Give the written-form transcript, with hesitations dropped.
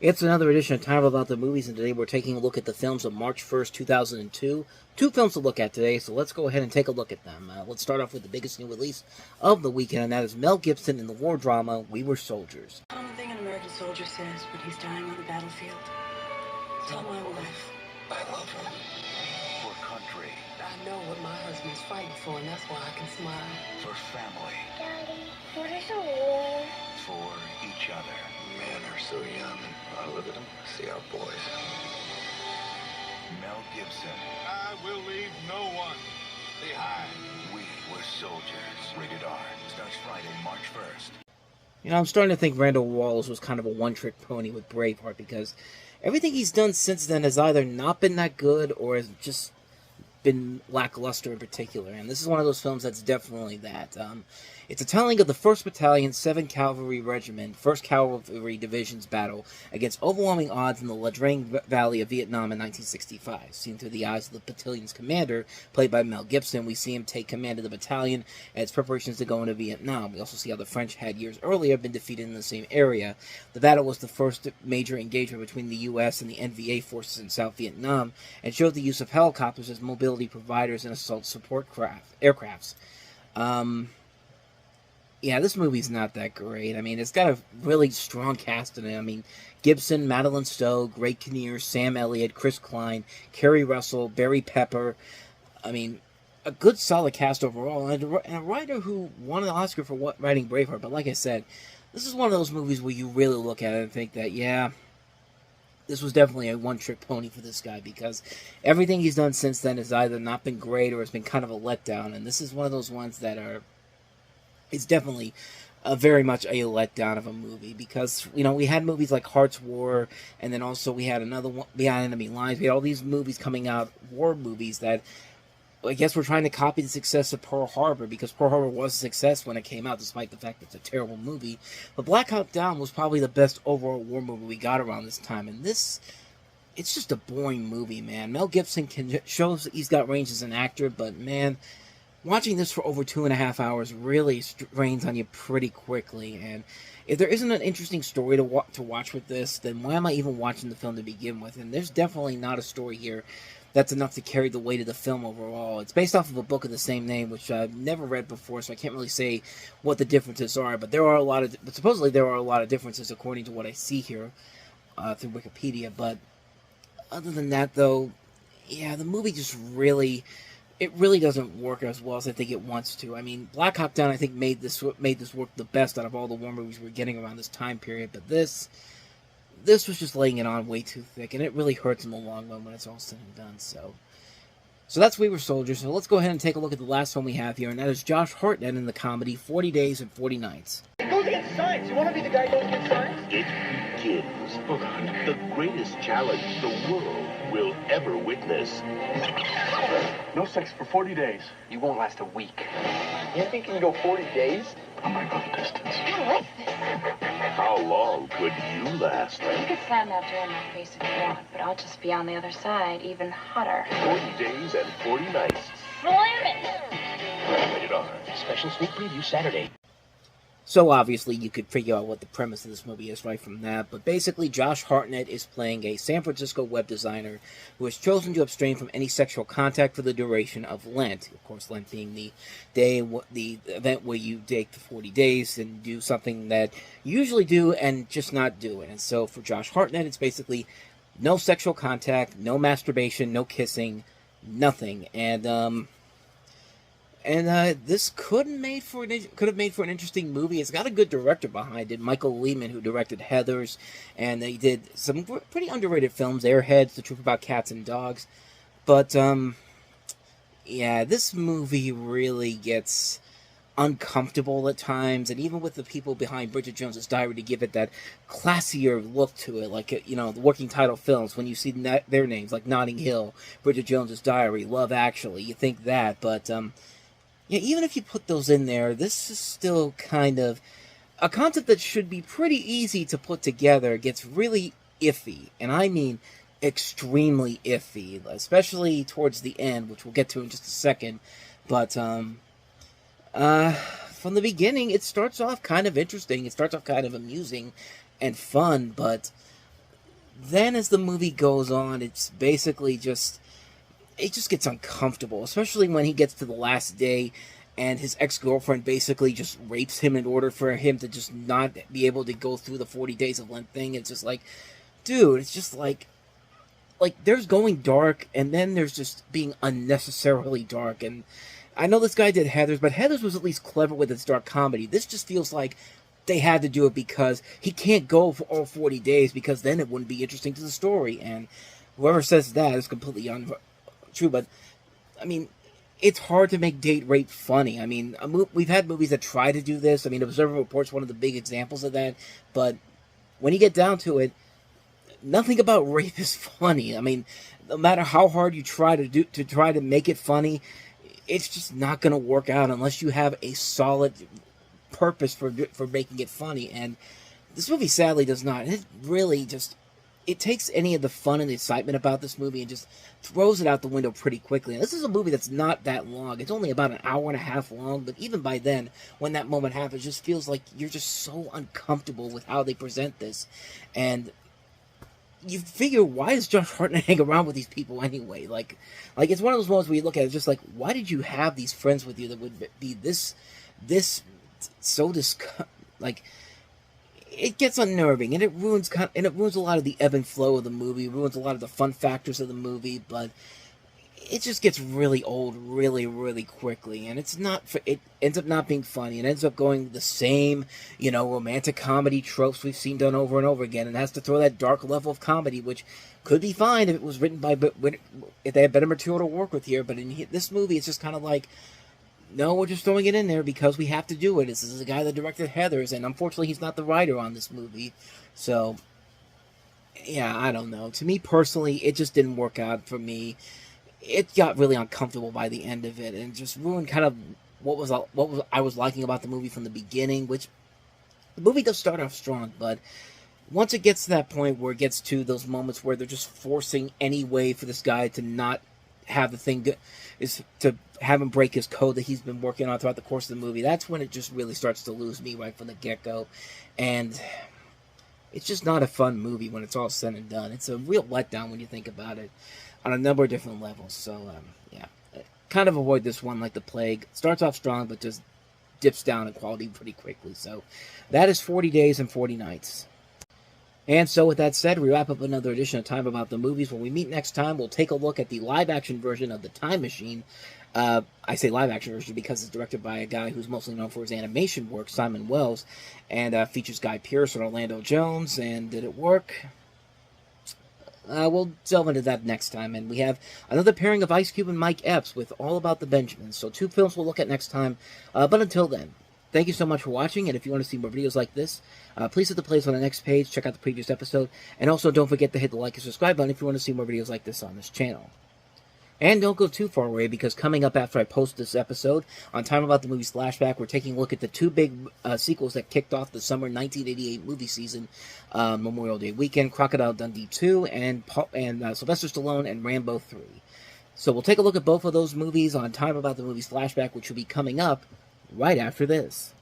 It's another edition of Time About the Movies, and today we're taking a look at the films of March 1st, 2002. Two films to look at today, so let's go ahead and take a look at them. Let's start off with the biggest new release of the weekend, and that is Mel Gibson in the war drama, We Were Soldiers. One thing an American soldier says when he's dying on the battlefield. Tell my wife I love her. For country. I know what my husband's fighting for, and that's why I can smile. For family. Daddy, what is a war? For each other. Men are so young. I look at them, see our boys. Mel Gibson. I will leave no one behind. We Were Soldiers. Rated R. Starts Friday, March 1st. You know, I'm starting to think Randall Wallace was kind of a one-trick pony with Braveheart, because everything he's done since then has either not been that good or has just been lackluster in particular, and this is one of those films that's definitely that. It's a telling of the 1st Battalion, 7th Cavalry Regiment, 1st Cavalry Division's battle against overwhelming odds in the La Drang Valley of Vietnam in 1965. Seen through the eyes of the battalion's commander, played by Mel Gibson, we see him take command of the battalion and its preparations to go into Vietnam. We also see how the French had years earlier been defeated in the same area. The battle was the first major engagement between the U.S. and the NVA forces in South Vietnam, and showed the use of helicopters as mobility providers and assault support aircrafts. Yeah, this movie's not that great. I mean, it's got a really strong cast in it. I mean, Gibson, Madeline Stowe, Greg Kinnear, Sam Elliott, Chris Klein, Kerry Russell, Barry Pepper. I mean, a good, solid cast overall. And a writer who won an Oscar for writing Braveheart. But like I said, this is one of those movies where you really look at it and think that, yeah, this was definitely a one-trick pony for this guy, because everything he's done since then has either not been great or has been kind of a letdown. And this is one of those ones that are... It's definitely very much a letdown of a movie, because, you know, we had movies like Heart's War, and then also we had another one, Beyond Enemy Lines. We had all these movies coming out, war movies, that I guess we're trying to copy the success of Pearl Harbor, because Pearl Harbor was a success when it came out, despite the fact that it's a terrible movie. But Black Hawk Down was probably the best overall war movie we got around this time, and this... It's just a boring movie, man. Mel Gibson shows that he's got range as an actor, but, man... Watching this for over 2.5 hours really strains on you pretty quickly, and if there isn't an interesting story to watch with this, then why am I even watching the film to begin with? And there's definitely not a story here that's enough to carry the weight of the film overall. It's based off of a book of the same name, which I've never read before, so I can't really say what the differences are, but supposedly there are a lot of differences according to what I see here through Wikipedia. But other than that, though, yeah, the movie just really... It really doesn't work as well as I think it wants to. I mean, Black Hawk Down, I think, made this work the best out of all the war movies we're getting around this time period. But this was just laying it on way too thick, and it really hurts in the long run when it's all said and done. So that's We Were Soldiers. So let's go ahead and take a look at the last one we have here, and that is Josh Hartnett in the comedy 40 Days and 40 Nights. Go get science. You want to be the guy who goes get science? It begins. Hold on. The greatest challenge the world will ever witness. No sex for 40 days. You won't last a week. You think you can go 40 days? I might go the distance. I like this. How long could you last? You could slam that door in my face if you want, but I'll just be on the other side, even hotter. 40 days and 40 nights. Slam it! Rated R. Special sneak preview Saturday. So obviously you could figure out what the premise of this movie is right from that, but basically Josh Hartnett is playing a San Francisco web designer who has chosen to abstain from any sexual contact for the duration of Lent. Of course, Lent being the event where you take the 40 days and do something that you usually do and just not do it. And so for Josh Hartnett, it's basically no sexual contact, no masturbation, no kissing, nothing. And this could have made for an interesting movie. It's got a good director behind it, Michael Lehman, who directed Heathers, and they did some pretty underrated films, Airheads, The Truth About Cats and Dogs. But yeah, this movie really gets uncomfortable at times, and even with the people behind Bridget Jones's Diary to give it that classier look to it, like, you know, the working title films, when you see their names, like Notting Hill, Bridget Jones's Diary, Love Actually, you think that, but yeah, even if you put those in there, this is still kind of a concept that should be pretty easy to put together. Gets really iffy, and I mean extremely iffy, especially towards the end, which we'll get to in just a second. But from the beginning, it starts off kind of interesting. It starts off kind of amusing and fun, but then as the movie goes on, it's basically just, it just gets uncomfortable, especially when he gets to the last day and his ex-girlfriend basically just rapes him in order for him to just not be able to go through the 40 days of Lent thing. It's just like, dude, it's just like there's going dark, and then there's just being unnecessarily dark. And I know this guy did Heathers, but Heathers was at least clever with its dark comedy. This just feels like they had to do it because he can't go for all 40 days, because then it wouldn't be interesting to the story. And whoever says that is completely untrue. But, I mean, it's hard to make date rape funny. I mean, we've had movies that try to do this. I mean, Observer Report's one of the big examples of that. But when you get down to it, nothing about rape is funny. I mean, no matter how hard you try to make it funny, it's just not going to work out unless you have a solid purpose for making it funny. And this movie sadly does not. It really just, it takes any of the fun and the excitement about this movie and just throws it out the window pretty quickly. And this is a movie that's not that long. It's only about an hour and a half long, but even by then, when that moment happens, it just feels like you're just so uncomfortable with how they present this. And you figure, why does Josh Hartnett hang around with these people anyway? Like it's one of those moments where you look at it just like, why did you have these friends with you that would be this so like, it gets unnerving, and it ruins a lot of the ebb and flow of the movie, ruins a lot of the fun factors of the movie, but it just gets really old really, really quickly, and it ends up not being funny. It ends up going the same, romantic comedy tropes we've seen done over and over again, and has to throw that dark level of comedy, which could be fine if it was written if they had better material to work with here. But in this movie, it's just kind of like, no, we're just throwing it in there because we have to do it. This is the guy that directed Heathers, and unfortunately, he's not the writer on this movie. So, yeah, I don't know. To me personally, it just didn't work out for me. It got really uncomfortable by the end of it, and just ruined kind of what I was liking about the movie from the beginning. Which the movie does start off strong, but once it gets to that point where it gets to those moments where they're just forcing any way for this guy to not have the thing is to have him break his code that he's been working on throughout the course of the movie, that's when it just really starts to lose me right from the get-go. And it's just not a fun movie when it's all said and done. It's a real letdown when you think about it on a number of different levels. So, yeah, kind of avoid this one like the plague. Starts off strong, but just dips down in quality pretty quickly. So, that is 40 Days and 40 Nights. And so, with that said, we wrap up another edition of Time About the Movies. When we meet next time, we'll take a look at the live-action version of The Time Machine. I say live-action version because it's directed by a guy who's mostly known for his animation work, Simon Wells, and features Guy Pearce and Orlando Jones. And did it work? We'll delve into that next time. And we have another pairing of Ice Cube and Mike Epps with All About the Benjamins. So 2 films we'll look at next time. But until then, thank you so much for watching. And if you want to see more videos like this, please hit the playlist on the next page. Check out the previous episode. And also don't forget to hit the like and subscribe button if you want to see more videos like this on this channel. And don't go too far away, because coming up after I post this episode on Time About the Movies Flashback, we're taking a look at the 2 big sequels that kicked off the summer 1988 movie season, Memorial Day weekend, Crocodile Dundee 2, and Sylvester Stallone and Rambo 3. So we'll take a look at both of those movies on Time About the Movies Flashback, which will be coming up right after this.